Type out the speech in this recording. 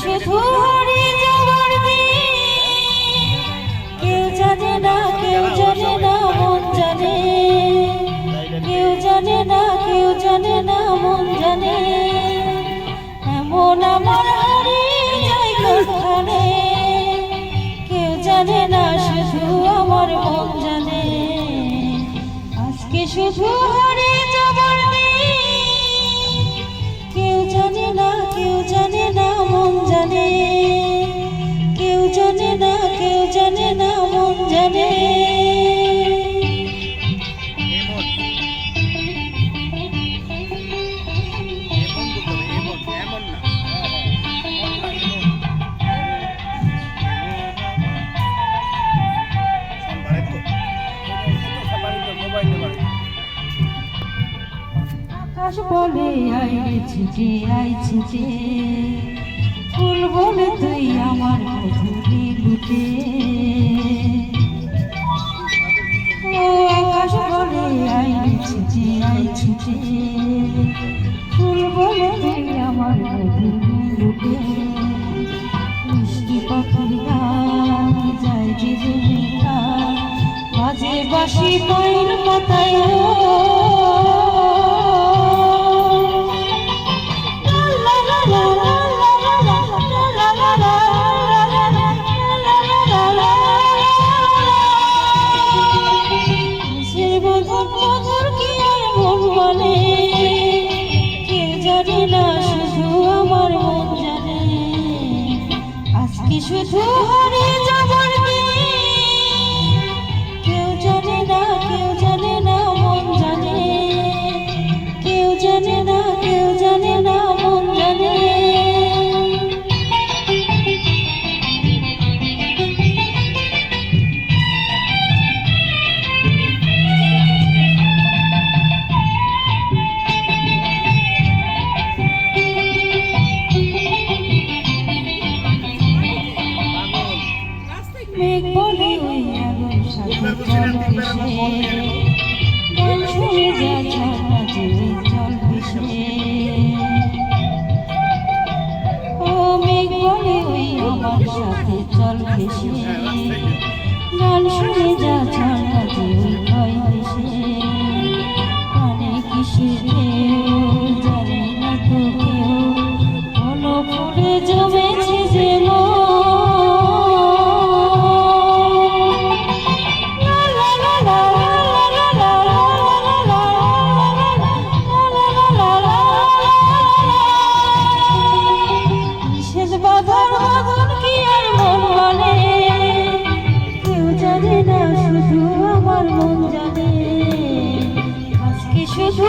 শুধু হারিয়ে যাওয়ার দিন। কেউ জানে না, কেউ জানে না, মন জানে। কেউ জানে না, কেউ জানে না, মন জানে। এমন আমার হারিয়ে যায় কোনখানে। কেউ জানে না, শুধু আমার মন জানে। আজকে শুধু হারিয়ে যাবার দিন। কেউ জানে না, কেউ জানে না, মন জানে। কেউ জানে না, কেউ জানে না, মন জানে। আকাশ বলে আইরে ছুটে আই ছুটে, ফুল বলে তুই আমার মধুরি লুটে। ও আকাশ বলে আইরে ছুটে আই ছুটে, ফুল বলে তুই আমার মধুরি লুটে। মিষ্টি পাখির গান যায় যে জমিটা, বাজে বাঁশি পাইন পাতায়। শুধু হারিয়ে যাবার দিন। কেউ জানে না, কেউ জানে না, মন জানে। কেউ জানে না, কেউ জানে না, মন জানে। মেঘ বলে ওই আলোর সাথে জল ভেসে, গান শুনে যা ঝর্ণা জলে জল ভেসে। ও মেঘ বলে ওই আমার সাথে জল ভেসে, গান শুনে যা ঝর্ণা জলে জল ভেসে। কানে কিসের ঢেউ জানি না তো কেউ, কোনো ফুলে জমেছে যে মন। শুধু